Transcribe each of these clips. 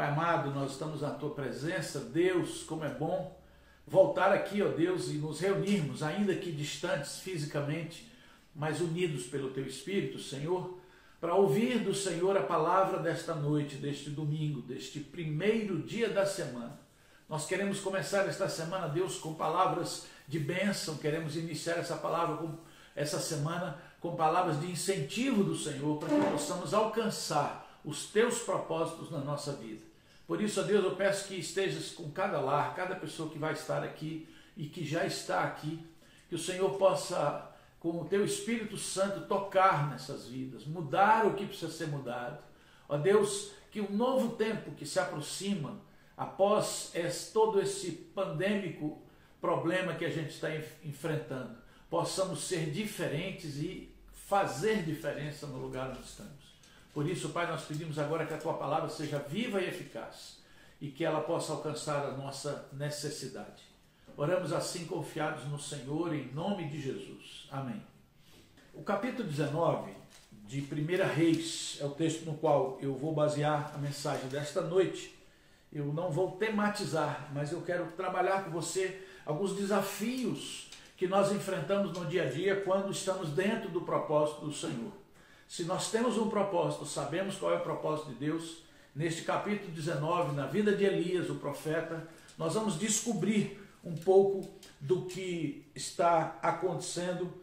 Pai amado, nós estamos na Tua presença. Deus, como é bom voltar aqui, ó Deus, e nos reunirmos, ainda que distantes fisicamente, mas unidos pelo Teu Espírito, Senhor, para ouvir do Senhor a palavra desta noite, deste domingo, deste primeiro dia da semana. Nós queremos começar esta semana, Deus, com palavras de bênção, queremos iniciar essa semana com palavras de incentivo do Senhor, para que possamos alcançar os Teus propósitos na nossa vida. Por isso, ó Deus, eu peço que estejas com cada lar, cada pessoa que vai estar aqui e que já está aqui, que o Senhor possa, com o Teu Espírito Santo, tocar nessas vidas, mudar o que precisa ser mudado. Ó Deus, que um novo tempo que se aproxima, após todo esse pandêmico problema que a gente está enfrentando, possamos ser diferentes e fazer diferença no lugar onde estamos. Por isso, Pai, nós pedimos agora que a Tua palavra seja viva e eficaz e que ela possa alcançar a nossa necessidade. Oramos assim confiados no Senhor, em nome de Jesus. Amém. O capítulo 19 de 1 Reis é o texto no qual eu vou basear a mensagem desta noite. Eu não vou tematizar, mas eu quero trabalhar com você alguns desafios que nós enfrentamos no dia a dia quando estamos dentro do propósito do Senhor. Se nós temos um propósito, sabemos qual é o propósito de Deus, neste capítulo 19, na vida de Elias, o profeta, nós vamos descobrir um pouco do que está acontecendo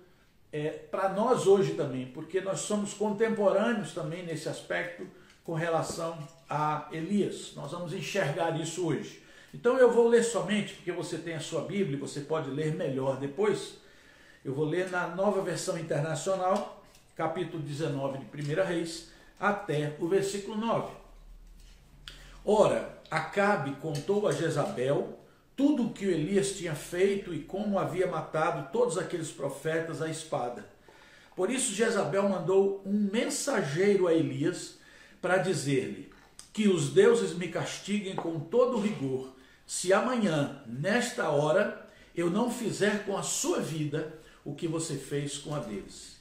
para nós hoje também, porque nós somos contemporâneos também nesse aspecto com relação a Elias. Nós vamos enxergar isso hoje. Então eu vou ler somente, porque você tem a sua Bíblia, você pode ler melhor depois. Eu vou ler na Nova Versão Internacional, capítulo 19 de 1 Reis, até o versículo 9. Ora, Acabe contou a Jezabel tudo o que Elias tinha feito e como havia matado todos aqueles profetas à espada. Por isso Jezabel mandou um mensageiro a Elias para dizer-lhe: que os deuses me castiguem com todo rigor, se amanhã, nesta hora, eu não fizer com a sua vida o que você fez com a deles.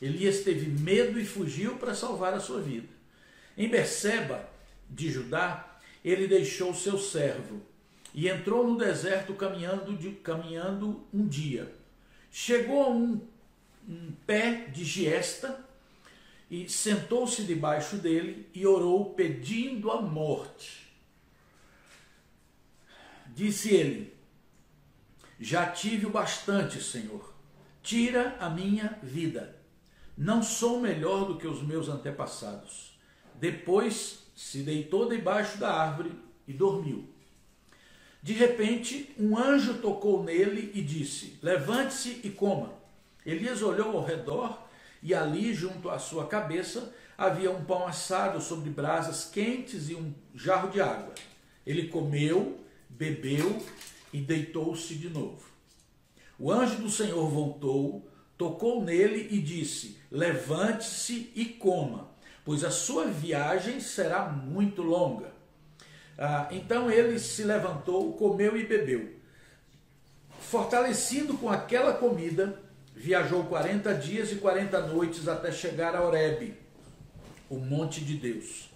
Elias teve medo e fugiu para salvar a sua vida. Em Berseba, de Judá, ele deixou seu servo e entrou no deserto caminhando um dia. Chegou a um pé de giesta e sentou-se debaixo dele e orou pedindo a morte. Disse ele: já tive o bastante, Senhor, tira a minha vida. Não sou melhor do que os meus antepassados. Depois se deitou debaixo da árvore e dormiu. De repente, um anjo tocou nele e disse: levante-se e coma. Elias olhou ao redor e ali, junto à sua cabeça, havia um pão assado sobre brasas quentes e um jarro de água. Ele comeu, bebeu e deitou-se de novo. O anjo do Senhor voltou, tocou nele e disse: levante-se e coma, pois a sua viagem será muito longa. Então ele se levantou, comeu e bebeu. Fortalecido com aquela comida, viajou 40 dias e 40 noites até chegar a Horebe, o monte de Deus.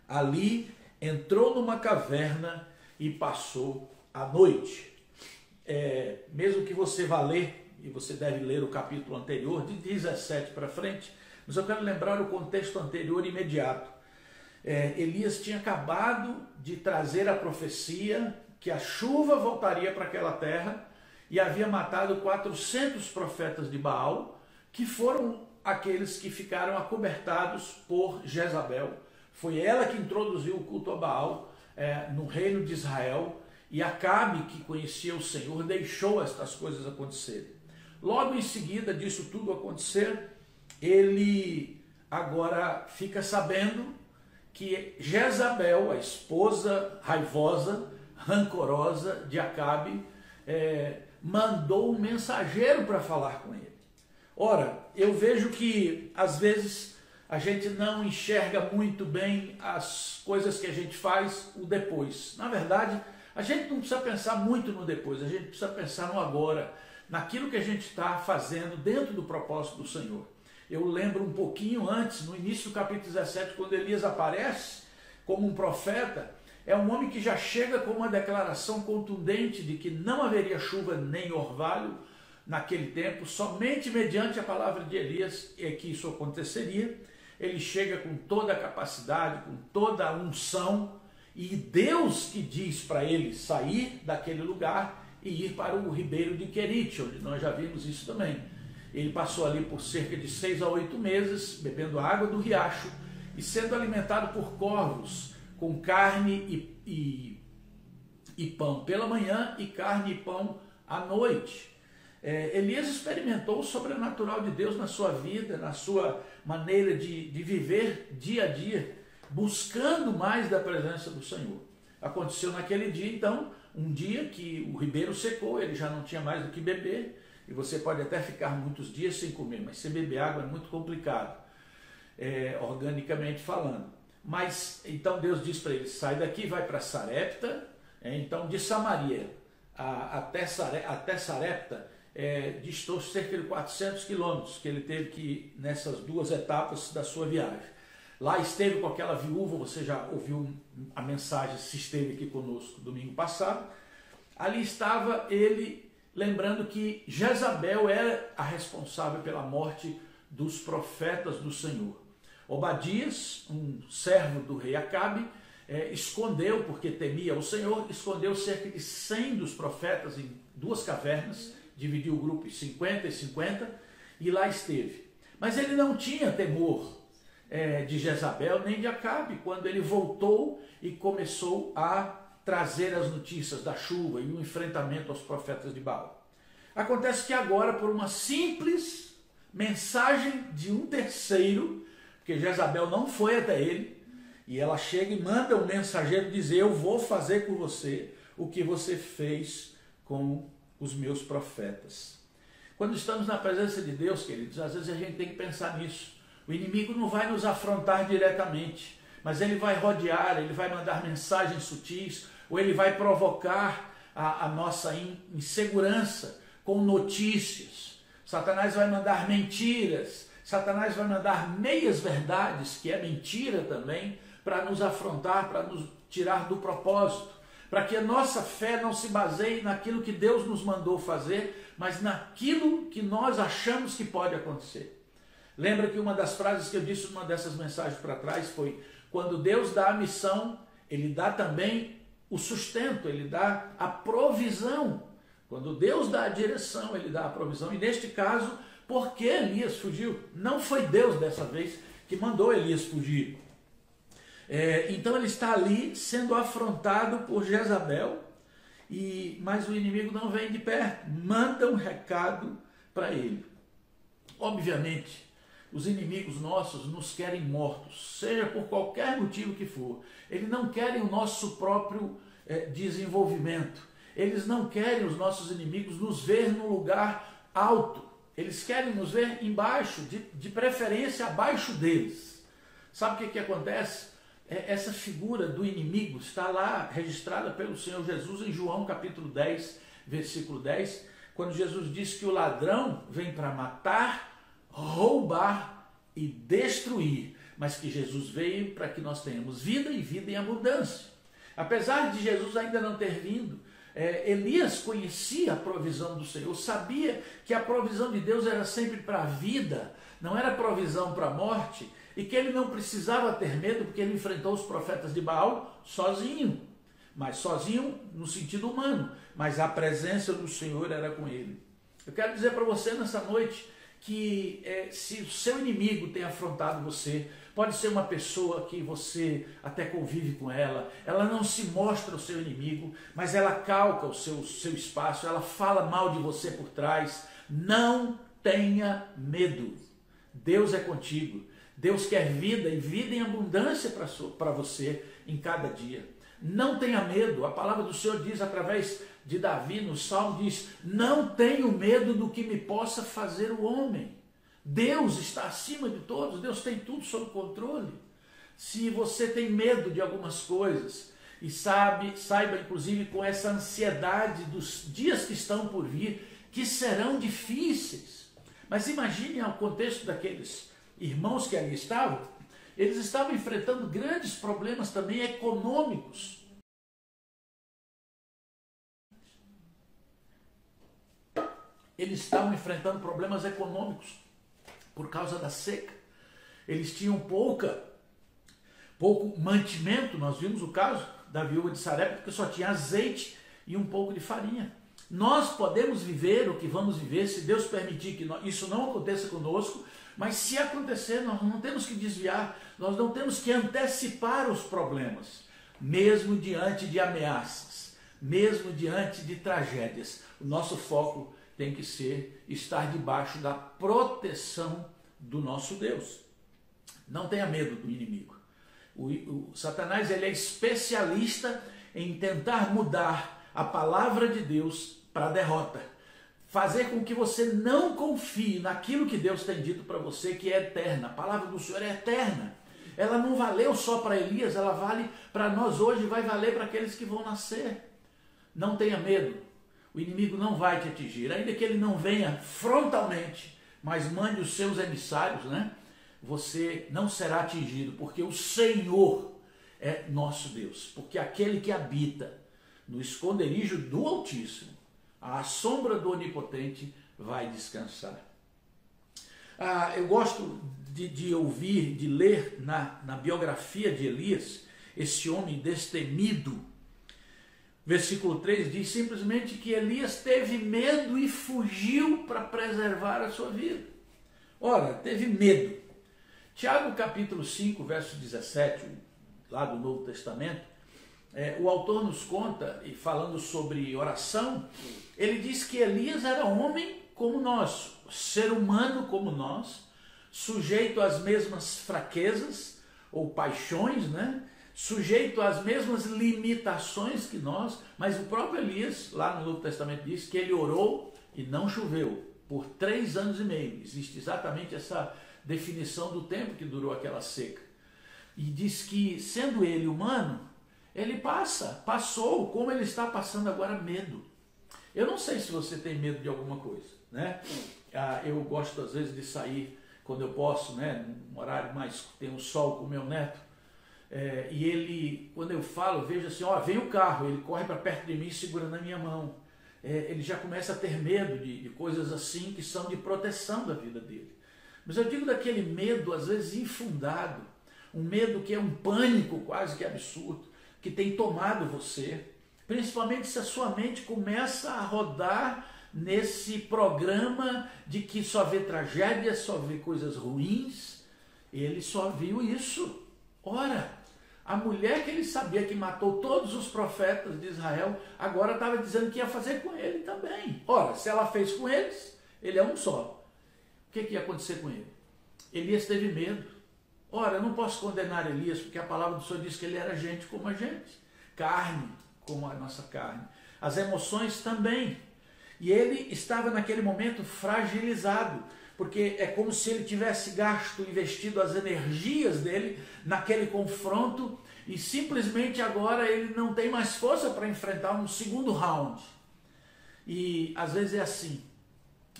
Ali entrou numa caverna e passou a noite. Mesmo que você vá ler, e você deve ler o capítulo anterior, de 17 para frente, mas eu quero lembrar o contexto anterior imediato. Elias tinha acabado de trazer a profecia que a chuva voltaria para aquela terra e havia matado 400 profetas de Baal, que foram aqueles que ficaram acobertados por Jezabel. Foi ela que introduziu o culto a Baal no reino de Israel, e Acabe, que conhecia o Senhor, deixou estas coisas acontecerem. Logo em seguida disso tudo acontecer, ele agora fica sabendo que Jezabel, a esposa raivosa, rancorosa de Acabe, mandou um mensageiro para falar com ele. Ora, eu vejo que às vezes a gente não enxerga muito bem as coisas que a gente faz, o depois. Na verdade, a gente não precisa pensar muito no depois, a gente precisa pensar no agora, naquilo que a gente está fazendo dentro do propósito do Senhor. Eu lembro um pouquinho antes, no início do capítulo 17, quando Elias aparece como um profeta, é um homem que já chega com uma declaração contundente de que não haveria chuva nem orvalho naquele tempo, somente mediante a palavra de Elias é que isso aconteceria. Ele chega com toda a capacidade, com toda a unção, e Deus que diz para ele sair daquele lugar e ir para o ribeiro de Querite, onde nós já vimos isso também. Ele passou ali por cerca de 6 a 8 meses, bebendo a água do riacho e sendo alimentado por corvos, com carne e pão pela manhã e carne e pão à noite. Elias experimentou o sobrenatural de Deus na sua vida, na sua maneira de viver dia a dia, buscando mais da presença do Senhor. Aconteceu naquele dia, então, um dia que o ribeiro secou, ele já não tinha mais do que beber, e você pode até ficar muitos dias sem comer, mas sem beber água é muito complicado, organicamente falando. Mas, então Deus diz para ele, sai daqui, vai para Sarepta. Então de Samaria até Sarepta, distou cerca de 400 quilômetros, que ele teve que ir nessas duas etapas da sua viagem. Lá esteve com aquela viúva, você já ouviu a mensagem se esteve aqui conosco domingo passado. Ali estava ele lembrando que Jezabel era a responsável pela morte dos profetas do Senhor. Obadias, um servo do rei Acabe, escondeu, porque temia o Senhor, escondeu cerca de 100 dos profetas em 2 cavernas, dividiu o grupo em 50 e 50, e lá esteve. Mas ele não tinha temor de Jezabel nem de Acabe, quando ele voltou e começou a trazer as notícias da chuva e o enfrentamento aos profetas de Baal. Acontece que agora, por uma simples mensagem de um terceiro, porque Jezabel não foi até ele, e ela chega e manda um mensageiro dizer, eu vou fazer com você o que você fez com os meus profetas. Quando estamos na presença de Deus, queridos, às vezes a gente tem que pensar nisso. O inimigo não vai nos afrontar diretamente, mas ele vai rodear, ele vai mandar mensagens sutis, ou ele vai provocar a nossa insegurança com notícias. Satanás vai mandar mentiras, Satanás vai mandar meias verdades, que é mentira também, para nos afrontar, para nos tirar do propósito, para que a nossa fé não se baseie naquilo que Deus nos mandou fazer, mas naquilo que nós achamos que pode acontecer. Lembra que uma das frases que eu disse numa dessas mensagens para trás foi, quando Deus dá a missão, Ele dá também o sustento, Ele dá a provisão. Quando Deus dá a direção, Ele dá a provisão. E neste caso, por que Elias fugiu? Não foi Deus dessa vez que mandou Elias fugir. Então ele está ali sendo afrontado por Jezabel, mas o inimigo não vem de perto, manda um recado para ele. Obviamente, os inimigos nossos nos querem mortos, seja por qualquer motivo que for. Eles não querem o nosso próprio desenvolvimento. Eles não querem, os nossos inimigos, nos ver num lugar alto. Eles querem nos ver embaixo, de preferência abaixo deles. Sabe o que acontece? Essa figura do inimigo está lá registrada pelo Senhor Jesus em João capítulo 10, versículo 10, quando Jesus diz que o ladrão vem para matar, roubar e destruir, mas que Jesus veio para que nós tenhamos vida e vida em abundância. Apesar de Jesus ainda não ter vindo, Elias conhecia a provisão do Senhor, sabia que a provisão de Deus era sempre para a vida, não era provisão para a morte, e que ele não precisava ter medo, porque ele enfrentou os profetas de Baal sozinho, mas sozinho no sentido humano, mas a presença do Senhor era com ele. Eu quero dizer para você nessa noite que se o seu inimigo tem afrontado você, pode ser uma pessoa que você até convive com ela, ela não se mostra o seu inimigo, mas ela calca o seu espaço, ela fala mal de você por trás, não tenha medo, Deus é contigo. Deus quer vida e vida em abundância para você em cada dia. Não tenha medo, a palavra do Senhor diz através de Davi no Salmo, diz, não tenho medo do que me possa fazer o homem. Deus está acima de todos, Deus tem tudo sob controle. Se você tem medo de algumas coisas, e saiba inclusive com essa ansiedade dos dias que estão por vir, que serão difíceis. Mas imagine o contexto daqueles irmãos que ali estavam, eles estavam enfrentando grandes problemas também econômicos. eles estavam enfrentando problemas econômicos por causa da seca. Eles tinham pouco mantimento. Nós vimos o caso da viúva de Sarepta, porque só tinha azeite e um pouco de farinha. Nós podemos viver o que vamos viver, se Deus permitir que isso não aconteça conosco, mas se acontecer, nós não temos que desviar, nós não temos que antecipar os problemas, mesmo diante de ameaças, mesmo diante de tragédias. O nosso foco tem que ser estar debaixo da proteção do nosso Deus. Não tenha medo do inimigo. O Satanás, ele é especialista em tentar mudar a palavra de Deus para a derrota. Fazer com que você não confie naquilo que Deus tem dito para você, que é eterna. A palavra do Senhor é eterna. Ela não valeu só para Elias, ela vale para nós hoje, vai valer para aqueles que vão nascer. Não tenha medo. O inimigo não vai te atingir, ainda que ele não venha frontalmente, mas mande os seus emissários, né? Você não será atingido, porque o Senhor é nosso Deus. Porque aquele que habita no esconderijo do Altíssimo, à sombra do Onipotente, vai descansar. Eu gosto de ouvir, de ler na biografia de Elias, esse homem destemido. Versículo 3 diz simplesmente que Elias teve medo e fugiu para preservar a sua vida. Ora, teve medo. Tiago capítulo 5, verso 17, lá do Novo Testamento, o autor nos conta, e falando sobre oração, ele diz que Elias era homem como nós, ser humano como nós, sujeito às mesmas fraquezas ou paixões, né? Sujeito às mesmas limitações que nós, mas o próprio Elias, lá no Novo Testamento, diz que ele orou e não choveu por 3 anos e meio. Existe exatamente essa definição do tempo que durou aquela seca. E diz que, sendo ele humano, ele passou, como ele está passando agora, medo. Eu não sei se você tem medo de alguma coisa, né? Eu gosto às vezes de sair quando eu posso, né? Num horário mais tem um sol com o meu neto. E ele, quando eu falo, vejo assim, vem o carro, ele corre para perto de mim segurando a minha mão. Ele já começa a ter medo de coisas assim que são de proteção da vida dele. Mas eu digo daquele medo, às vezes infundado, um medo que é um pânico quase que absurdo, que tem tomado você, principalmente se a sua mente começa a rodar nesse programa de que só vê tragédias, só vê coisas ruins. Ele só viu isso. Ora, a mulher que ele sabia que matou todos os profetas de Israel, agora estava dizendo que ia fazer com ele também. Ora, se ela fez com eles, ele é um só. O que ia acontecer com ele? Elias teve medo. Ora, eu não posso condenar Elias, porque a palavra do Senhor diz que ele era gente como a gente, carne como a nossa carne, as emoções também. E ele estava naquele momento fragilizado, porque é como se ele tivesse investido as energias dele naquele confronto e simplesmente agora ele não tem mais força para enfrentar um segundo round. E às vezes é assim.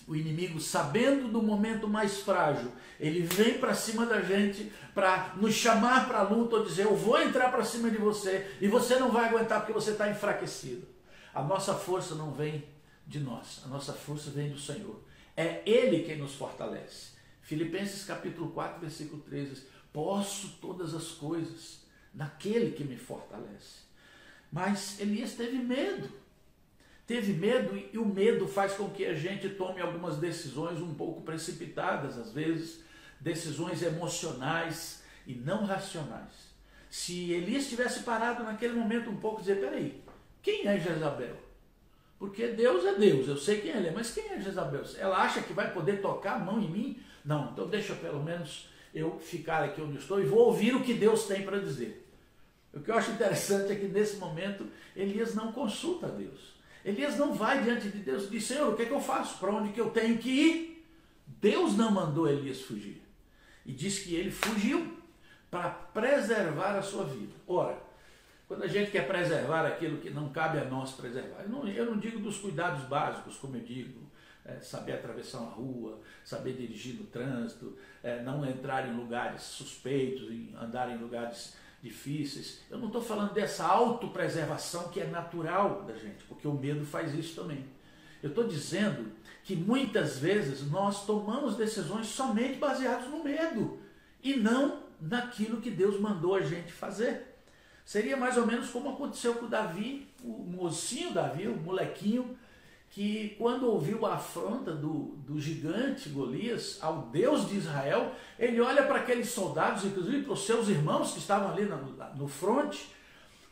O inimigo, sabendo do momento mais frágil, ele vem para cima da gente para nos chamar para a luta ou dizer, eu vou entrar para cima de você e você não vai aguentar porque você está enfraquecido. A nossa força não vem de nós, a nossa força vem do Senhor. É Ele quem nos fortalece. Filipenses capítulo 4, versículo 13 diz, posso todas as coisas naquele que me fortalece. Mas Elias teve medo. Teve medo e o medo faz com que a gente tome algumas decisões um pouco precipitadas, às vezes decisões emocionais e não racionais. Se Elias tivesse parado naquele momento um pouco e dizer, peraí, quem é Jezabel? Porque Deus é Deus, eu sei quem ele é, mas quem é Jezabel? Ela acha que vai poder tocar a mão em mim? Não, então deixa pelo menos eu ficar aqui onde estou e vou ouvir o que Deus tem para dizer. O que eu acho interessante é que nesse momento Elias não consulta a Deus. Elias não vai diante de Deus e diz, Senhor, o que é que eu faço? Para onde que eu tenho que ir? Deus não mandou Elias fugir. E diz que ele fugiu para preservar a sua vida. Ora, quando a gente quer preservar aquilo que não cabe a nós preservar, eu não digo dos cuidados básicos, como eu digo, saber atravessar uma rua, saber dirigir no trânsito, não entrar em lugares suspeitos, andar em lugares difíceis. Eu não estou falando dessa autopreservação que é natural da gente, porque o medo faz isso também. Eu estou dizendo que muitas vezes nós tomamos decisões somente baseadas no medo e não naquilo que Deus mandou a gente fazer. Seria mais ou menos como aconteceu com o Davi, o mocinho Davi, o molequinho, que quando ouviu a afronta do gigante Golias ao Deus de Israel, ele olha para aqueles soldados, inclusive para os seus irmãos que estavam ali no fronte,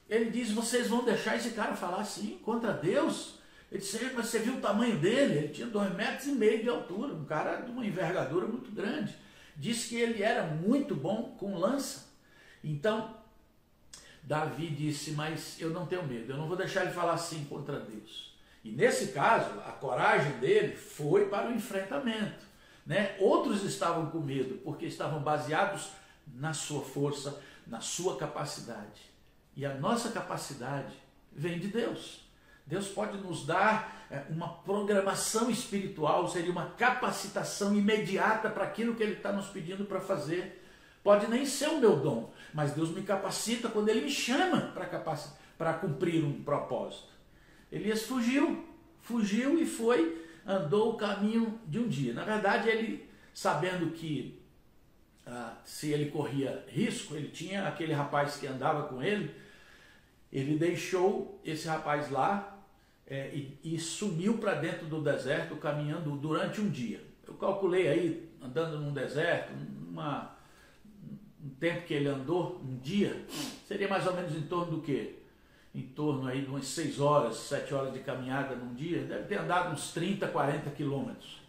ele diz: vocês vão deixar esse cara falar assim contra Deus? Ele disse: mas você viu o tamanho dele? Ele tinha 2,5 metros de altura, um cara de uma envergadura muito grande. Disse que ele era muito bom com lança. Então, Davi disse: mas eu não tenho medo, eu não vou deixar ele falar assim contra Deus. E nesse caso, a coragem dele foi para o enfrentamento, né? Outros estavam com medo, porque estavam baseados na sua força, na sua capacidade. E a nossa capacidade vem de Deus. Deus pode nos dar uma programação espiritual, seria uma capacitação imediata para aquilo que Ele está nos pedindo para fazer. Pode nem ser o meu dom, mas Deus me capacita quando Ele me chama para cumprir um propósito. Elias fugiu e foi, andou o caminho de um dia. Na verdade, ele, sabendo que se ele corria risco, ele tinha aquele rapaz que andava com ele, ele deixou esse rapaz lá e sumiu para dentro do deserto, caminhando durante um dia. Eu calculei aí, andando num deserto, um tempo que ele andou, um dia, seria mais ou menos em torno do quê? Em torno aí de umas 6 horas, 7 horas de caminhada num dia, deve ter andado uns 30, 40 quilômetros.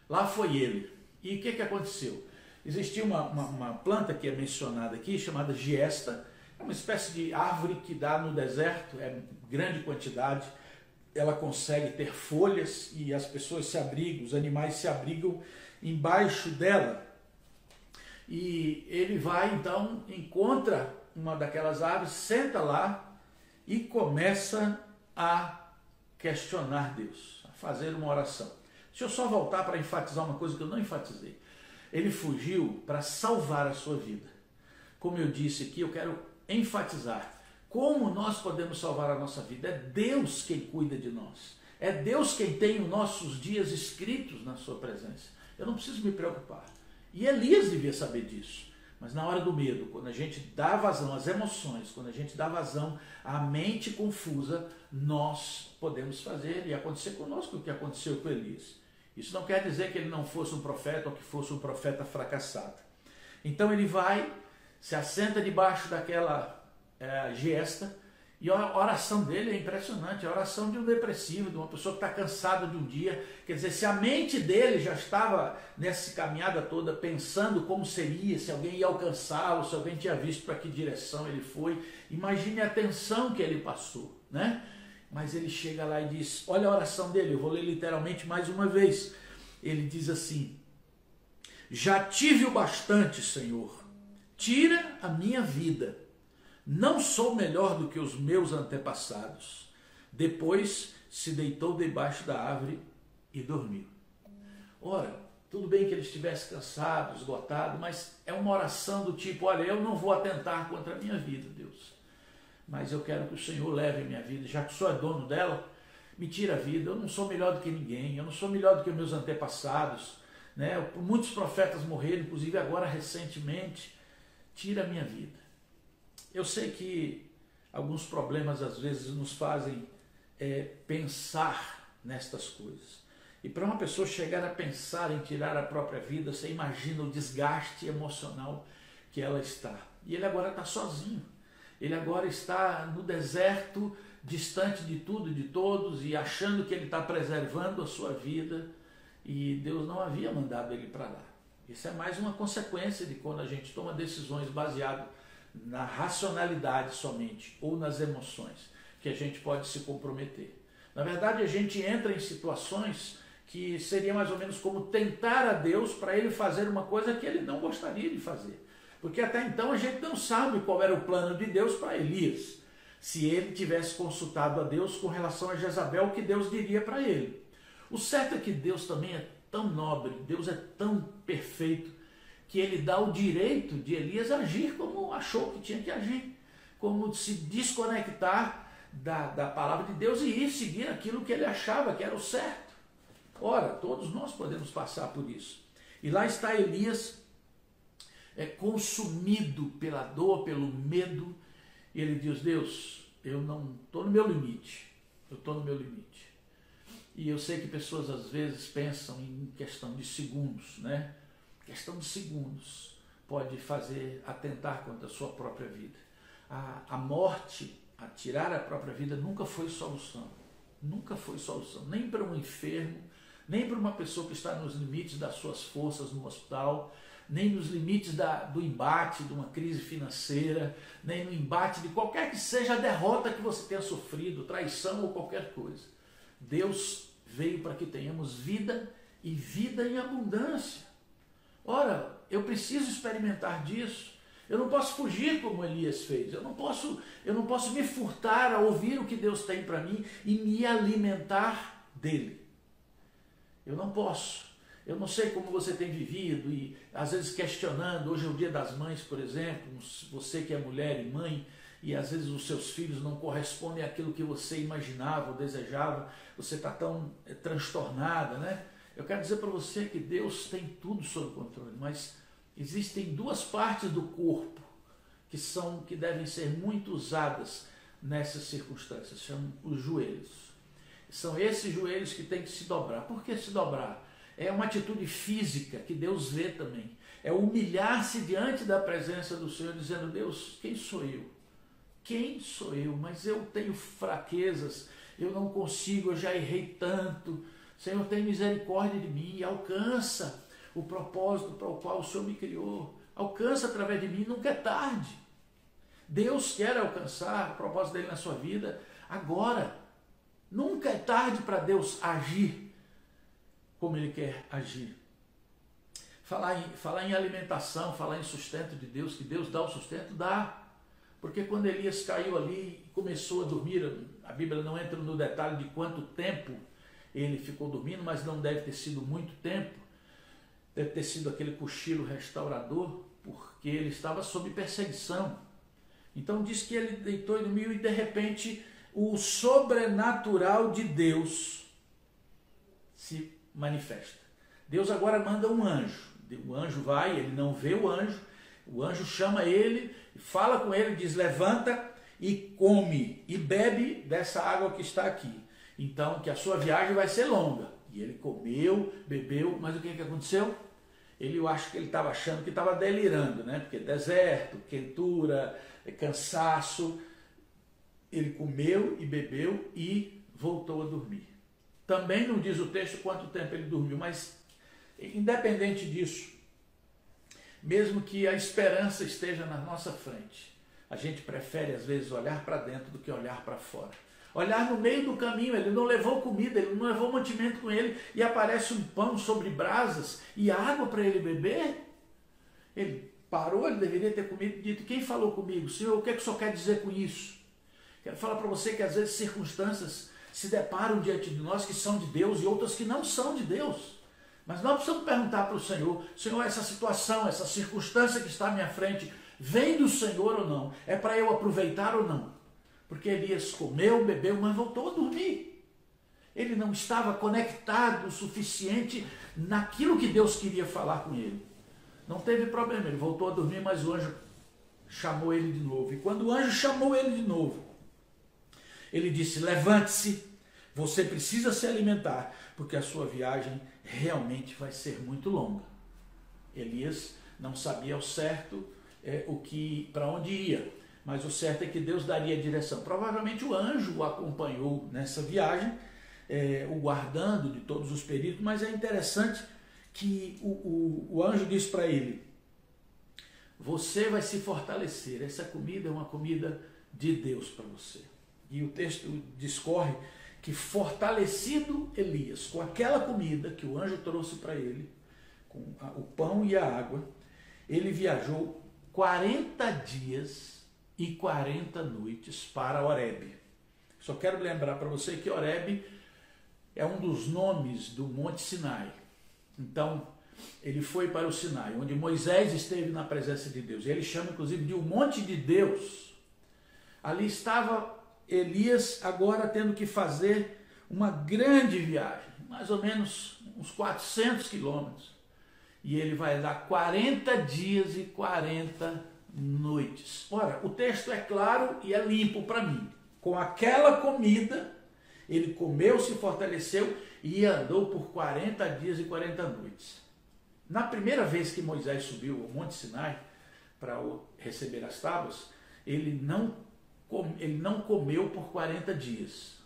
Lá foi ele. E o que aconteceu? Existia uma planta que é mencionada aqui, chamada giesta, é uma espécie de árvore que dá no deserto, é grande quantidade, ela consegue ter folhas e as pessoas se abrigam, os animais se abrigam embaixo dela. E ele vai então, encontra uma daquelas árvores, senta lá e começa a questionar Deus, a fazer uma oração. Deixa eu só voltar para enfatizar uma coisa que eu não enfatizei. Ele fugiu para salvar a sua vida. Como eu disse aqui, eu quero enfatizar como nós podemos salvar a nossa vida. É Deus quem cuida de nós. É Deus quem tem os nossos dias escritos na sua presença. Eu não preciso me preocupar. E Elias devia saber disso. Mas na hora do medo, quando a gente dá vazão às emoções, quando a gente dá vazão à mente confusa, nós podemos fazer e acontecer conosco o que aconteceu com Elias. Isso não quer dizer que ele não fosse um profeta ou que fosse um profeta fracassado. Então ele vai, se assenta debaixo daquela giesta, e a oração dele é impressionante, a oração de um depressivo, de uma pessoa que está cansada de um dia. Quer dizer, se a mente dele já estava nessa caminhada toda pensando como seria, se alguém ia alcançá-lo, se alguém tinha visto para que direção ele foi, imagine a tensão que ele passou, né? Mas ele chega lá e diz, olha a oração dele, eu vou ler literalmente mais uma vez. Ele diz assim: já tive o bastante, Senhor, tira a minha vida. Não sou melhor do que os meus antepassados. Depois se deitou debaixo da árvore e dormiu. Ora, tudo bem que ele estivesse cansado, esgotado, mas é uma oração do tipo: olha, eu não vou atentar contra a minha vida, Deus, mas eu quero que o Senhor leve a minha vida, já que o Senhor é dono dela, me tira a vida. Eu não sou melhor do que ninguém, eu não sou melhor do que meus antepassados, né? Muitos profetas morreram, inclusive agora recentemente. Tira a minha vida. Eu sei que alguns problemas às vezes nos fazem pensar nestas coisas. E para uma pessoa chegar a pensar em tirar a própria vida, você imagina o desgaste emocional que ela está. E ele agora está sozinho. Ele agora está no deserto, distante de tudo e de todos, e achando que ele está preservando a sua vida, e Deus não havia mandado ele para lá. Isso é mais uma consequência de quando a gente toma decisões baseadas na racionalidade somente, ou nas emoções, que a gente pode se comprometer. Na verdade, a gente entra em situações que seria mais ou menos como tentar a Deus para ele fazer uma coisa que ele não gostaria de fazer. Porque até então a gente não sabe qual era o plano de Deus para Elias. Se ele tivesse consultado a Deus com relação a Jezabel, o que Deus diria para ele. O certo é que Deus também é tão nobre, Deus é tão perfeito, que ele dá o direito de Elias agir como achou que tinha que agir, como se desconectar da palavra de Deus e ir seguir aquilo que ele achava que era o certo. Ora, todos nós podemos passar por isso. E lá está Elias, consumido pela dor, pelo medo, e ele diz: Deus, eu não estou no meu limite, eu estou no meu limite. E eu sei que pessoas às vezes pensam em questão de segundos, né? Questão de segundos pode fazer atentar contra a sua própria vida. A morte, a tirar a própria vida, nunca foi solução. Nunca foi solução, nem para um enfermo, nem para uma pessoa que está nos limites das suas forças no hospital, nem nos limites do embate de uma crise financeira, nem no embate de qualquer que seja a derrota que você tenha sofrido, traição ou qualquer coisa. Deus veio para que tenhamos vida e vida em abundância. Ora, eu preciso experimentar disso. Eu não posso fugir como Elias fez. Eu não posso me furtar a ouvir o que Deus tem para mim e me alimentar dele. Eu não posso. Eu não sei como você tem vivido e às vezes questionando. Hoje é o Dia das Mães, por exemplo. Você que é mulher e mãe e às vezes os seus filhos não correspondem àquilo que você imaginava ou desejava. Você está tão transtornada, né? Eu quero dizer para você que Deus tem tudo sob controle, mas existem duas partes do corpo que devem ser muito usadas nessas circunstâncias, chamam os joelhos. São esses joelhos que têm que se dobrar. Por que se dobrar? É uma atitude física que Deus vê também. É humilhar-se diante da presença do Senhor, dizendo: Deus, quem sou eu? Quem sou eu? Mas eu tenho fraquezas, eu não consigo, eu já errei tanto. Senhor, tem misericórdia de mim e alcança o propósito para o qual o Senhor me criou. Alcança através de mim, nunca é tarde. Deus quer alcançar o propósito dele na sua vida agora. Nunca é tarde para Deus agir como ele quer agir. Falar em alimentação, falar em sustento de Deus, que Deus dá o sustento, dá. Porque quando Elias caiu ali e começou a dormir, a Bíblia não entra no detalhe de quanto tempo ele ficou dormindo, mas não deve ter sido muito tempo. Deve ter sido aquele cochilo restaurador, porque ele estava sob perseguição. Então diz que ele deitou e dormiu e de repente o sobrenatural de Deus se manifesta. Deus agora manda um anjo. O anjo vai, ele não vê o anjo chama ele, fala com ele, diz: levanta e come e bebe dessa água que está aqui. Então, que a sua viagem vai ser longa. E ele comeu, bebeu, mas o que aconteceu? Eu acho que ele estava achando que estava delirando, né? Porque deserto, quentura, cansaço. Ele comeu e bebeu e voltou a dormir. Também não diz o texto quanto tempo ele dormiu, mas independente disso, mesmo que a esperança esteja na nossa frente, a gente prefere às vezes olhar para dentro do que olhar para fora. Olhar no meio do caminho, ele não levou comida, ele não levou mantimento com ele, e aparece um pão sobre brasas e água para ele beber. Ele parou, ele deveria ter comido e dito: quem falou comigo? Senhor, o que é que o Senhor quer dizer com isso? Quero falar para você que às vezes circunstâncias se deparam diante de nós que são de Deus e outras que não são de Deus. Mas nós precisamos perguntar para o Senhor: Senhor, essa situação, essa circunstância que está à minha frente, vem do Senhor ou não? É para eu aproveitar ou não? Porque Elias comeu, bebeu, mas voltou a dormir. Ele não estava conectado o suficiente naquilo que Deus queria falar com ele. Não teve problema, ele voltou a dormir, mas o anjo chamou ele de novo. E quando o anjo chamou ele de novo, ele disse: levante-se, você precisa se alimentar, porque a sua viagem realmente vai ser muito longa. Elias não sabia ao certo para onde ia, mas o certo é que Deus daria direção. Provavelmente o anjo o acompanhou nessa viagem, o guardando de todos os perigos, mas é interessante que o anjo diz para ele: você vai se fortalecer, essa comida é uma comida de Deus para você. E o texto discorre que, fortalecido Elias com aquela comida que o anjo trouxe para ele, com o pão e a água, ele viajou 40 dias e 40 noites para Horebe. Só quero lembrar para você que Horebe é um dos nomes do Monte Sinai. Então, ele foi para o Sinai, onde Moisés esteve na presença de Deus. Ele chama, inclusive, de o Monte de Deus. Ali estava Elias agora tendo que fazer uma grande viagem, mais ou menos uns 400 quilômetros. E ele vai dar 40 dias e 40 noites. Ora, o texto é claro e é limpo para mim. Com aquela comida, ele comeu, se fortaleceu e andou por 40 dias e 40 noites. Na primeira vez que Moisés subiu ao Monte Sinai para receber as tábuas, ele não comeu por 40 dias.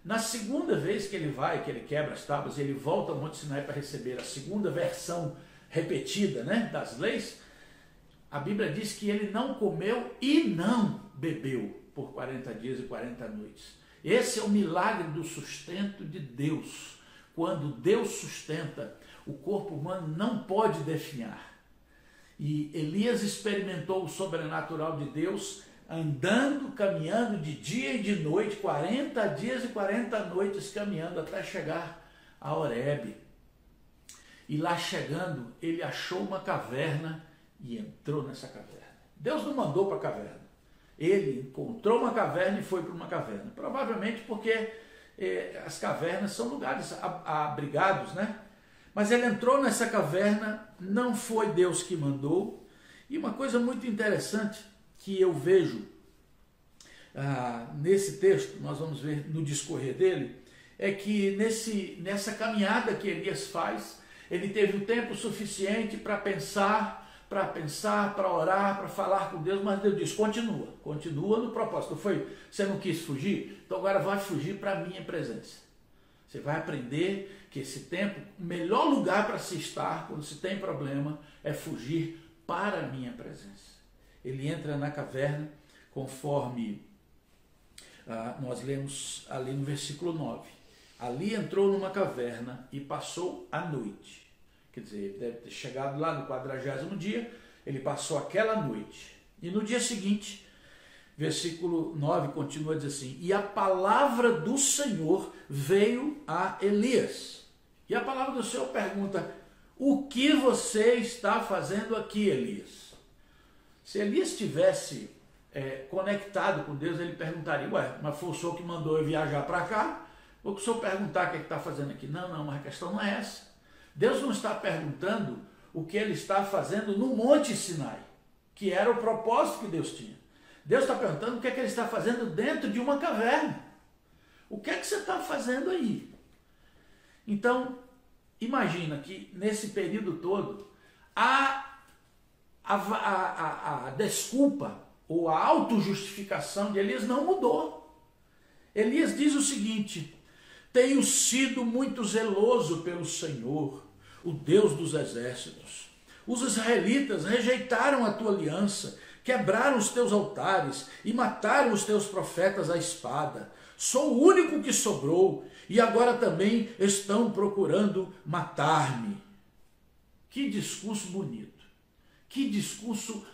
Na segunda vez que ele vai, que ele quebra as tábuas, ele volta ao Monte Sinai para receber a segunda versão repetida, né, das leis, a Bíblia diz que ele não comeu e não bebeu por 40 dias e 40 noites. Esse é o milagre do sustento de Deus. Quando Deus sustenta, o corpo humano não pode definhar. E Elias experimentou o sobrenatural de Deus andando, caminhando de dia e de noite, 40 dias e 40 noites caminhando até chegar a Horebe. E lá chegando, ele achou uma caverna e entrou nessa caverna. Deus não mandou para a caverna. Ele encontrou uma caverna e foi para uma caverna. Provavelmente porque as cavernas são lugares abrigados, né? Mas ele entrou nessa caverna, não foi Deus que mandou. E uma coisa muito interessante que eu vejo nesse texto, nós vamos ver no discorrer dele, é que nessa caminhada que Elias faz, ele teve o tempo suficiente para pensar, para orar, para falar com Deus, mas Deus diz, continua no propósito. Você não quis fugir? Então agora vai fugir para a minha presença. Você vai aprender que esse tempo, o melhor lugar para se estar, quando se tem problema, é fugir para a minha presença. Ele entra na caverna, conforme nós lemos ali no versículo 9. Ali entrou numa caverna e passou a noite. Quer dizer, ele deve ter chegado lá no 40º dia, ele passou aquela noite. E no dia seguinte, versículo 9 continua a dizer assim, e a palavra do Senhor veio a Elias. E a palavra do Senhor pergunta, o que você está fazendo aqui, Elias? Se Elias tivesse conectado com Deus, ele perguntaria, mas foi o Senhor que mandou eu viajar para cá? Ou que o Senhor perguntar o que está fazendo aqui? Não, mas a questão não é essa. Deus não está perguntando o que ele está fazendo no Monte Sinai, que era o propósito que Deus tinha. Deus está perguntando o que é que ele está fazendo dentro de uma caverna. O que é que você está fazendo aí? Então, imagina que nesse período todo, a desculpa ou a autojustificação de Elias não mudou. Elias diz o seguinte, tenho sido muito zeloso pelo Senhor, o Deus dos exércitos. Os israelitas rejeitaram a tua aliança, quebraram os teus altares e mataram os teus profetas à espada. Sou o único que sobrou e agora também estão procurando matar-me. Que discurso bonito, que discurso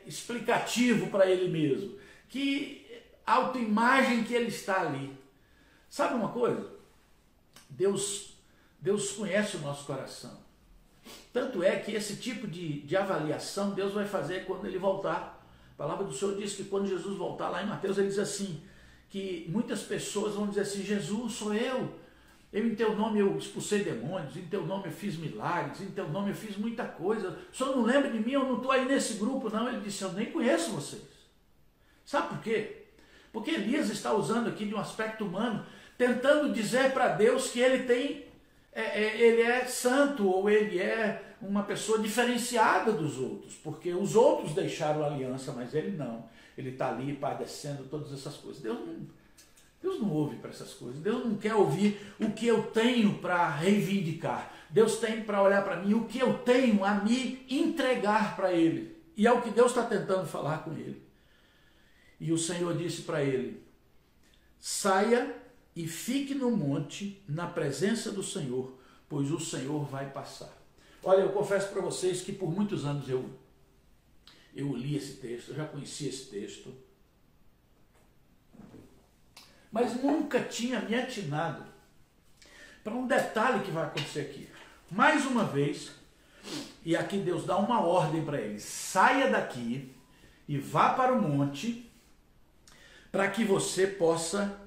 explicativo para ele mesmo, que autoimagem que ele está ali. Sabe uma coisa? Deus conhece o nosso coração. Tanto é que esse tipo de avaliação Deus vai fazer quando ele voltar. A palavra do Senhor diz que quando Jesus voltar, lá em Mateus, ele diz assim, que muitas pessoas vão dizer assim, Jesus, sou eu em teu nome eu expulsei demônios, em teu nome eu fiz milagres, em teu nome eu fiz muita coisa, o Senhor não lembra de mim, eu não estou aí nesse grupo não. Ele disse, eu nem conheço vocês. Sabe por quê? Porque Elias está usando aqui de um aspecto humano, tentando dizer para Deus que ele é santo, ou ele é uma pessoa diferenciada dos outros, porque os outros deixaram a aliança, mas ele não. Ele está ali padecendo todas essas coisas. Deus não ouve para essas coisas. Deus não quer ouvir o que eu tenho para reivindicar. Deus tem para olhar para mim o que eu tenho a me entregar para Ele. E é o que Deus está tentando falar com ele. E o Senhor disse para ele, saia e fique no monte, na presença do Senhor, pois o Senhor vai passar. Olha, eu confesso para vocês que por muitos anos eu li esse texto, eu já conhecia esse texto, mas nunca tinha me atinado para um detalhe que vai acontecer aqui. Mais uma vez, e aqui Deus dá uma ordem para ele, saia daqui e vá para o monte, para que você possa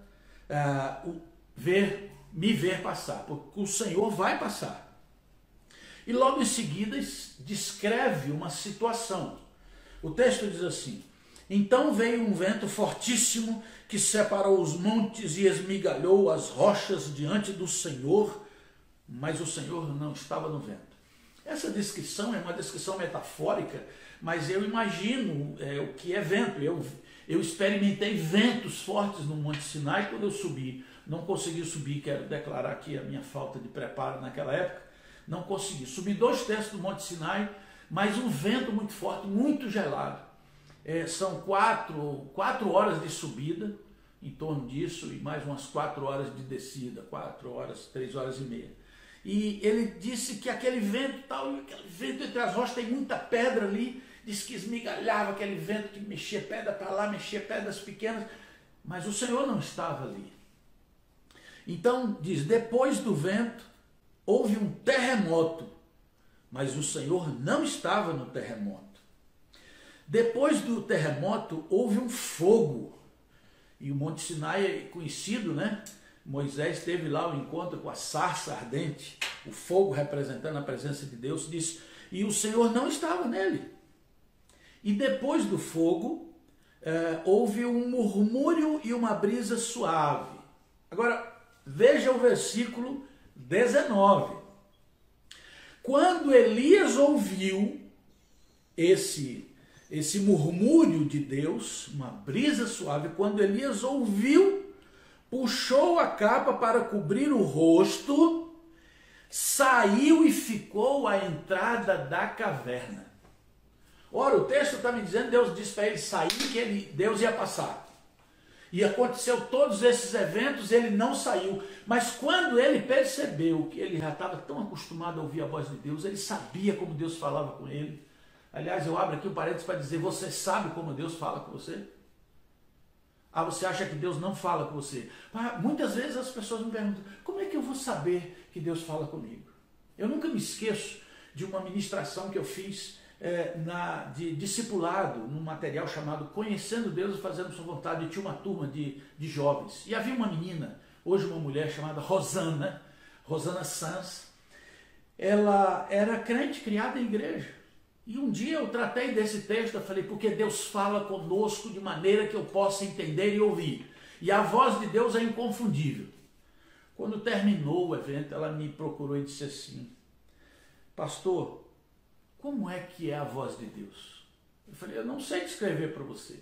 me ver passar, porque o Senhor vai passar. E logo em seguida descreve uma situação. O texto diz assim: então veio um vento fortíssimo que separou os montes e esmigalhou as rochas diante do Senhor, mas o Senhor não estava no vento. Essa descrição é uma descrição metafórica, mas eu imagino o que é vento. Eu experimentei ventos fortes no Monte Sinai quando eu subi. Não consegui subir, quero declarar aqui a minha falta de preparo naquela época. Não consegui. Subi 2/3 do Monte Sinai, mas um vento muito forte, muito gelado. São 4 horas de subida, em torno disso, e mais umas 4 horas de descida, 4 horas, 3 horas e meia. E ele disse que aquele vento tal, aquele vento entre as rochas, tem muita pedra ali, disse que esmigalhava aquele vento que mexia pedra para lá, mexia pedras pequenas, mas o Senhor não estava ali. Então diz, depois do vento houve um terremoto, mas o Senhor não estava no terremoto. Depois do terremoto houve um fogo, e o Monte Sinai é conhecido, né? Moisés teve lá o encontro com a sarça ardente, o fogo representando a presença de Deus, disse, e o Senhor não estava nele. E depois do fogo, houve um murmúrio e uma brisa suave. Agora, veja o versículo 19. Quando Elias ouviu esse murmúrio de Deus, uma brisa suave, quando Elias ouviu, puxou a capa para cobrir o rosto, saiu e ficou à entrada da caverna. Ora, o texto está me dizendo, Deus disse para ele sair, que Deus ia passar. E aconteceu todos esses eventos, ele não saiu. Mas quando ele percebeu que ele já estava tão acostumado a ouvir a voz de Deus, ele sabia como Deus falava com ele. Aliás, eu abro aqui um parênteses para dizer, você sabe como Deus fala com você? Você acha que Deus não fala com você? Muitas vezes as pessoas me perguntam, como é que eu vou saber que Deus fala comigo? Eu nunca me esqueço de uma ministração que eu fiz de discipulado, num material chamado Conhecendo Deus e Fazendo Sua Vontade. Eu tinha uma turma de jovens. E havia uma menina, hoje uma mulher chamada Rosana Sanz. Ela era crente, criada em igreja. E um dia eu tratei desse texto, eu falei, porque Deus fala conosco de maneira que eu possa entender e ouvir. E a voz de Deus é inconfundível. Quando terminou o evento, ela me procurou e disse assim, pastor, como é que é a voz de Deus? Eu falei, eu não sei descrever para você.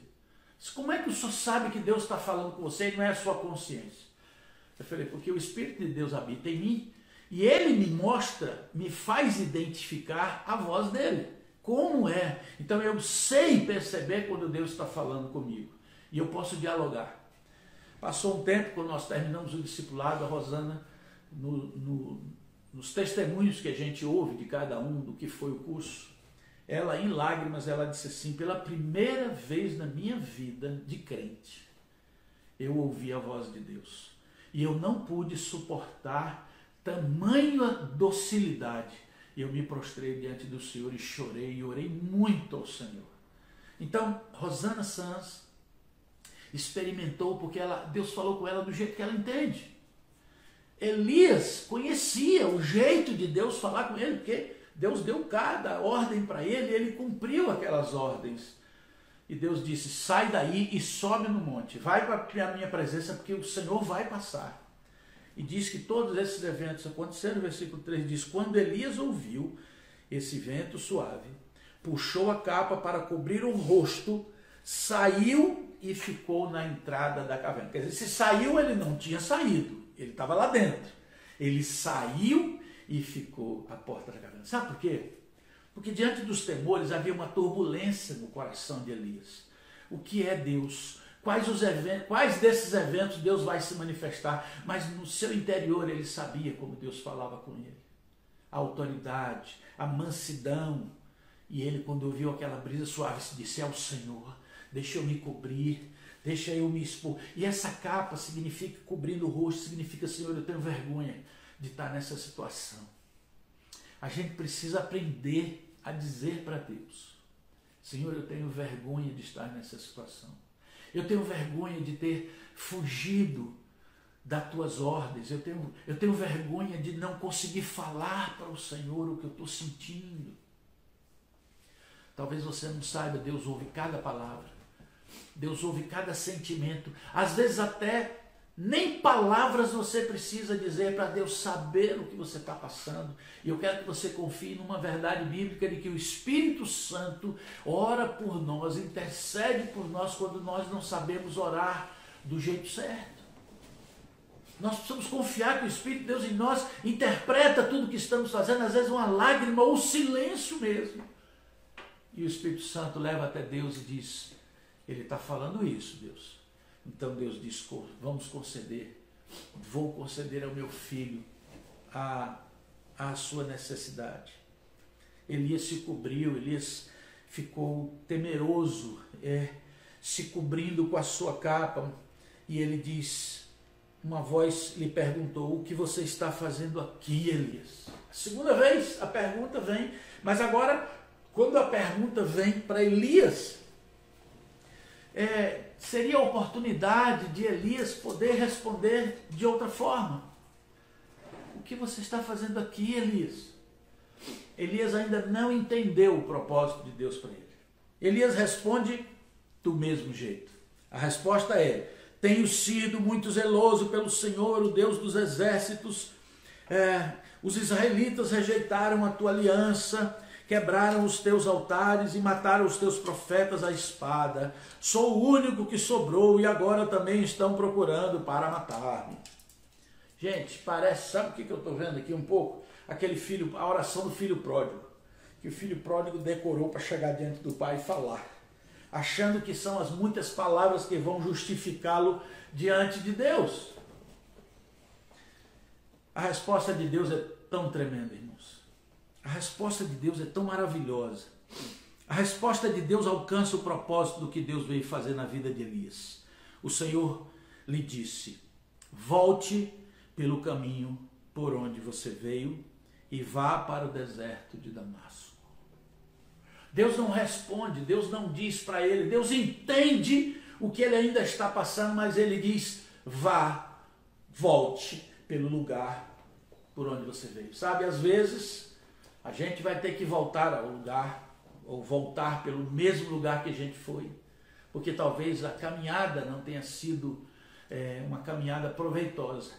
Como é que o senhor sabe que Deus está falando com você e não é a sua consciência? Eu falei, porque o Espírito de Deus habita em mim e ele me mostra, me faz identificar a voz dele. Como é? Então eu sei perceber quando Deus está falando comigo. E eu posso dialogar. Passou um tempo, quando nós terminamos o discipulado, a Rosana, nos testemunhos que a gente ouve de cada um do que foi o curso, ela em lágrimas, ela disse assim, pela primeira vez na minha vida de crente, eu ouvi a voz de Deus. E eu não pude suportar tamanha docilidade. E eu me prostrei diante do Senhor e chorei e orei muito ao Senhor. Então, Rosana Sanz experimentou porque Deus falou com ela do jeito que ela entende. Elias conhecia o jeito de Deus falar com ele, porque Deus deu cada ordem para ele e ele cumpriu aquelas ordens. E Deus disse, sai daí e sobe no monte, vai para a minha presença porque o Senhor vai passar. E diz que todos esses eventos aconteceram, no versículo 3 diz, quando Elias ouviu esse vento suave, puxou a capa para cobrir o rosto, saiu e ficou na entrada da caverna. Quer dizer, se saiu, ele não tinha saído, ele estava lá dentro. Ele saiu e ficou à porta da caverna. Sabe por quê? Porque diante dos temores havia uma turbulência no coração de Elias. O que é Deus? Quais desses eventos Deus vai se manifestar? Mas no seu interior ele sabia como Deus falava com ele. A autoridade, a mansidão. E ele, quando ouviu aquela brisa suave, se disse, é o Senhor, deixa eu me cobrir, deixa eu me expor. E essa capa significa, cobrindo o rosto, significa, Senhor, eu tenho vergonha de estar nessa situação. A gente precisa aprender a dizer para Deus, Senhor, eu tenho vergonha de estar nessa situação. Eu tenho vergonha de ter fugido das tuas ordens. Eu tenho vergonha de não conseguir falar para o Senhor o que eu estou sentindo. Talvez você não saiba, Deus ouve cada palavra. Deus ouve cada sentimento. Às vezes até nem palavras você precisa dizer para Deus saber o que você está passando. E eu quero que você confie numa verdade bíblica de que o Espírito Santo ora por nós, intercede por nós quando nós não sabemos orar do jeito certo. Nós precisamos confiar que o Espírito de Deus em nós interpreta tudo o que estamos fazendo, às vezes uma lágrima ou silêncio mesmo. E o Espírito Santo leva até Deus e diz, ele está falando isso, Deus. Então Deus diz, vamos conceder, vou conceder ao meu filho a sua necessidade. Elias se cobriu, Elias ficou temeroso, se cobrindo com a sua capa, e ele diz, uma voz lhe perguntou, o que você está fazendo aqui, Elias? A segunda vez a pergunta vem, mas agora, quando a pergunta vem para Elias, seria a oportunidade de Elias poder responder de outra forma. O que você está fazendo aqui, Elias? Elias ainda não entendeu o propósito de Deus para ele. Elias responde do mesmo jeito. A resposta é, tenho sido muito zeloso pelo Senhor, o Deus dos exércitos. Os israelitas rejeitaram a tua aliança, quebraram os teus altares e mataram os teus profetas à espada. Sou o único que sobrou e agora também estão procurando para matar-me. Gente, parece, sabe o que eu estou vendo aqui um pouco? Aquele filho, a oração do filho pródigo. Que o filho pródigo decorou para chegar diante do pai e falar. Achando que são as muitas palavras que vão justificá-lo diante de Deus. A resposta de Deus é tão tremenda, irmãos. A resposta de Deus é tão maravilhosa. A resposta de Deus alcança o propósito do que Deus veio fazer na vida de Elias. O Senhor lhe disse, volte pelo caminho por onde você veio e vá para o deserto de Damasco. Deus não responde, Deus não diz para ele, Deus entende o que ele ainda está passando, mas ele diz, vá, volte pelo lugar por onde você veio. Sabe, às vezes a gente vai ter que voltar ao lugar, ou voltar pelo mesmo lugar que a gente foi, porque talvez a caminhada não tenha sido uma caminhada proveitosa.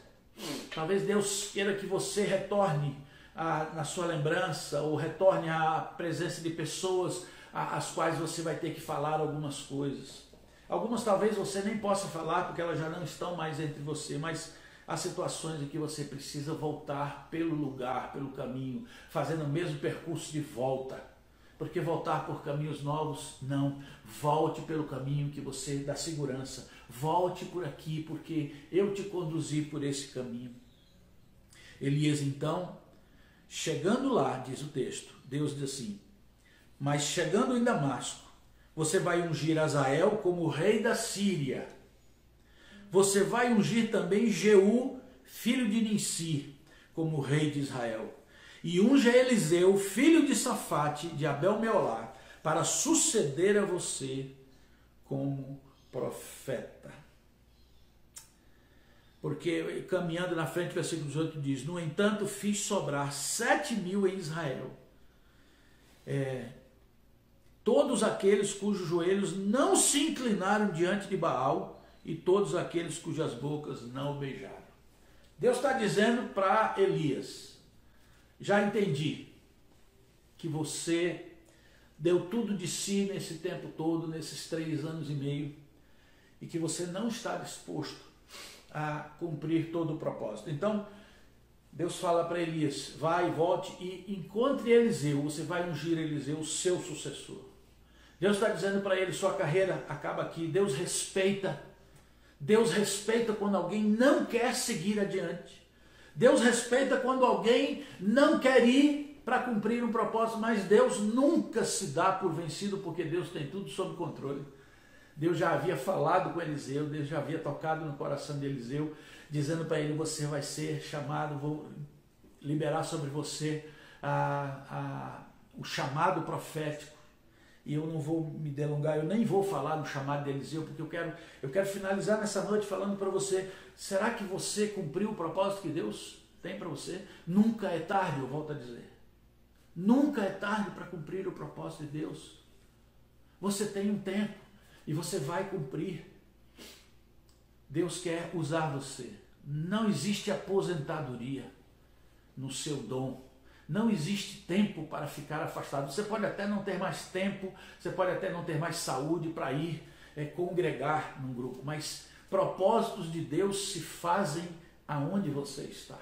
Talvez Deus queira que você retorne na sua lembrança, ou retorne à presença de pessoas às quais você vai ter que falar algumas coisas. Algumas talvez você nem possa falar porque elas já não estão mais entre você, mas há situações em que você precisa voltar pelo lugar, pelo caminho, fazendo o mesmo percurso de volta. Porque voltar por caminhos novos, não. Volte pelo caminho que você dá segurança. Volte por aqui, porque eu te conduzi por esse caminho. Elias, então, chegando lá, diz o texto, Deus diz assim, mas chegando em Damasco, você vai ungir Azael como rei da Síria. Você vai ungir também Jeú, filho de Ninsi, como rei de Israel. E unge Eliseu, filho de Safate, de Abel-Meolá, para suceder a você como profeta. Porque, caminhando na frente, versículo 18 diz, no entanto, fiz sobrar 7.000 em Israel. Todos aqueles cujos joelhos não se inclinaram diante de Baal, e todos aqueles cujas bocas não o beijaram. Deus está dizendo para Elias, já entendi que você deu tudo de si nesse tempo todo, nesses 3 anos e meio, e que você não está disposto a cumprir todo o propósito. Então, Deus fala para Elias, vai, volte e encontre Eliseu, você vai ungir Eliseu, o seu sucessor. Deus está dizendo para ele, sua carreira acaba aqui. Deus respeita quando alguém não quer seguir adiante. Deus respeita quando alguém não quer ir para cumprir um propósito, mas Deus nunca se dá por vencido, porque Deus tem tudo sob controle. Deus já havia falado com Eliseu, Deus já havia tocado no coração de Eliseu, dizendo para ele, você vai ser chamado, vou liberar sobre você o chamado profético. e eu não vou me delongar, eu nem vou falar no chamado de Eliseu, porque eu quero finalizar nessa noite falando para você, será que você cumpriu o propósito que Deus tem para você? Nunca é tarde, eu volto a dizer. Nunca é tarde para cumprir o propósito de Deus. Você tem um tempo e você vai cumprir. Deus quer usar você. Não existe aposentadoria no seu dom. Não existe tempo para ficar afastado. Você pode até não ter mais tempo, você pode até não ter mais saúde para ir congregar num grupo, mas propósitos de Deus se fazem aonde você está.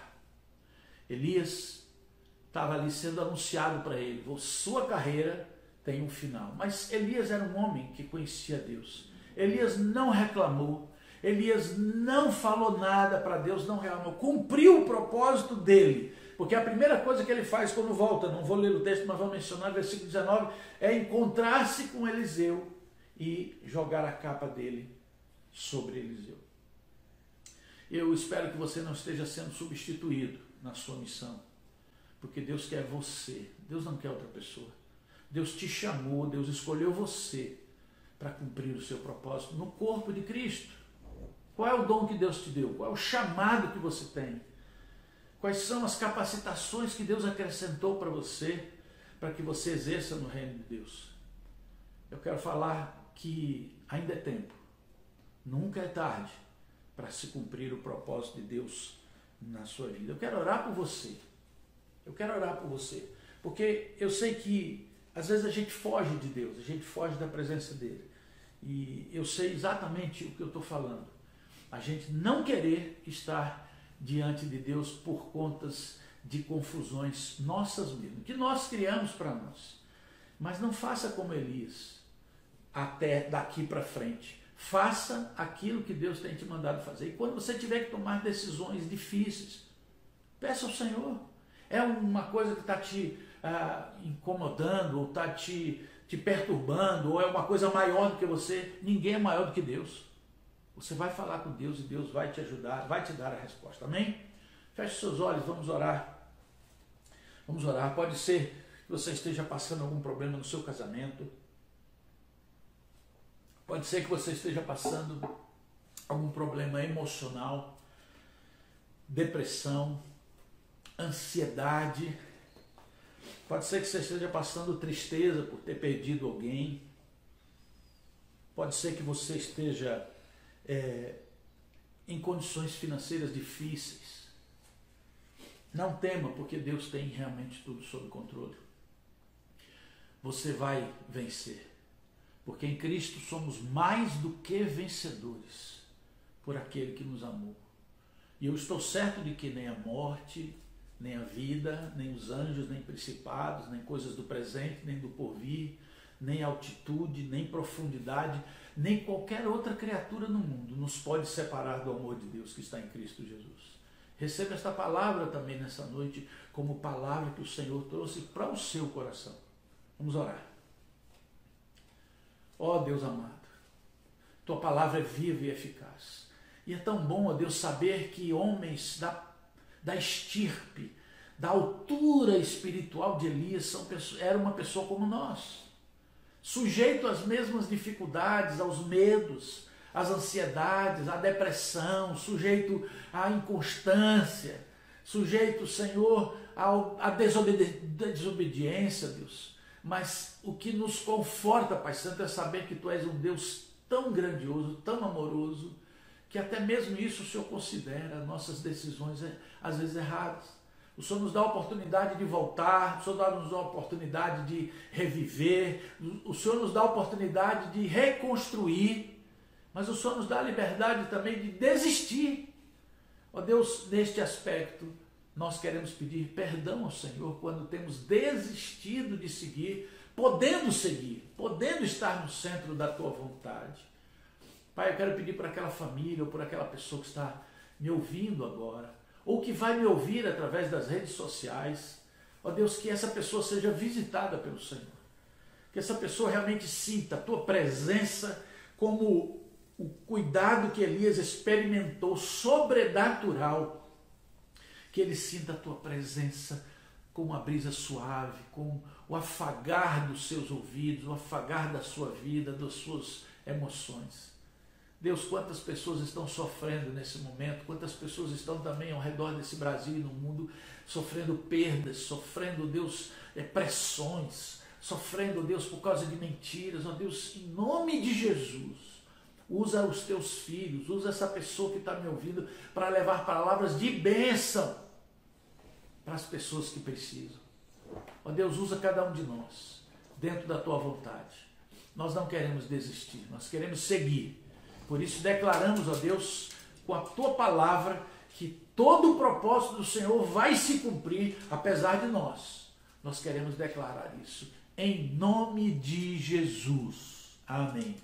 Elias estava ali sendo anunciado para ele, sua carreira tem um final. Mas Elias era um homem que conhecia Deus. Elias não reclamou, Elias não falou nada para Deus, não reclamou, cumpriu o propósito dele. Porque a primeira coisa que ele faz quando volta, não vou ler o texto, mas vou mencionar, versículo 19, é encontrar-se com Eliseu e jogar a capa dele sobre Eliseu. Eu espero que você não esteja sendo substituído na sua missão, porque Deus quer você, Deus não quer outra pessoa. Deus te chamou, Deus escolheu você para cumprir o seu propósito no corpo de Cristo. Qual é o dom que Deus te deu? Qual é o chamado que você tem? Quais são as capacitações que Deus acrescentou para você, para que você exerça no reino de Deus? Eu quero falar que ainda é tempo, nunca é tarde para se cumprir o propósito de Deus na sua vida. Eu quero orar por você, porque eu sei que às vezes a gente foge de Deus, a gente foge da presença dele, e eu sei exatamente o que eu estou falando. A gente não querer estar diante de Deus por contas de confusões nossas mesmas, que nós criamos para nós. Mas não faça como Elias, até daqui para frente. Faça aquilo que Deus tem te mandado fazer. E quando você tiver que tomar decisões difíceis, peça ao Senhor. É uma coisa que está te incomodando, ou está te perturbando, ou é uma coisa maior do que você. Ninguém é maior do que Deus. Você vai falar com Deus e Deus vai te ajudar, vai te dar a resposta. Amém? Feche seus olhos, vamos orar. Vamos orar. Pode ser que você esteja passando algum problema no seu casamento. Pode ser que você esteja passando algum problema emocional, depressão, ansiedade. Pode ser que você esteja passando tristeza por ter perdido alguém. Pode ser que você esteja em condições financeiras difíceis. Não tema, porque Deus tem realmente tudo sob controle. Você vai vencer, porque em Cristo somos mais do que vencedores por aquele que nos amou. E eu estou certo de que nem a morte, nem a vida, nem os anjos, nem principados, nem coisas do presente, nem do porvir, nem altitude, nem profundidade, nem qualquer outra criatura no mundo nos pode separar do amor de Deus que está em Cristo Jesus. Receba esta palavra também nessa noite como palavra que o Senhor trouxe para o seu coração. Vamos orar. Ó Deus amado, tua palavra é viva e eficaz. E é tão bom, ó Deus, saber que homens da estirpe, da altura espiritual de Elias, era uma pessoa como nós, sujeito às mesmas dificuldades, aos medos, às ansiedades, à depressão, sujeito à inconstância, sujeito, Senhor, à desobediência, Deus. Mas o que nos conforta, Pai Santo, é saber que Tu és um Deus tão grandioso, tão amoroso, que até mesmo isso o Senhor considera nossas decisões, às vezes, erradas. O Senhor nos dá a oportunidade de voltar, o Senhor nos dá a oportunidade de reviver, o Senhor nos dá a oportunidade de reconstruir, mas o Senhor nos dá a liberdade também de desistir. Ó Deus, neste aspecto, nós queremos pedir perdão ao Senhor quando temos desistido de seguir, podendo estar no centro da Tua vontade. Pai, eu quero pedir por aquela família ou por aquela pessoa que está me ouvindo agora, ou que vai me ouvir através das redes sociais, ó Deus, que essa pessoa seja visitada pelo Senhor, que essa pessoa realmente sinta a Tua presença como o cuidado que Elias experimentou, sobrenatural, que ele sinta a Tua presença com uma brisa suave, com o afagar dos seus ouvidos, o afagar da sua vida, das suas emoções. Deus, quantas pessoas estão sofrendo nesse momento, quantas pessoas estão também ao redor desse Brasil e no mundo sofrendo perdas, sofrendo, Deus, pressões, sofrendo, Deus, por causa de mentiras. Ó Deus, em nome de Jesus, usa os teus filhos, usa essa pessoa que está me ouvindo para levar palavras de bênção para as pessoas que precisam. Ó Deus, usa cada um de nós dentro da tua vontade. Nós não queremos desistir, nós queremos seguir. Por isso declaramos, ó Deus, com a tua palavra, que todo o propósito do Senhor vai se cumprir, apesar de nós. Nós queremos declarar isso em nome de Jesus. Amém.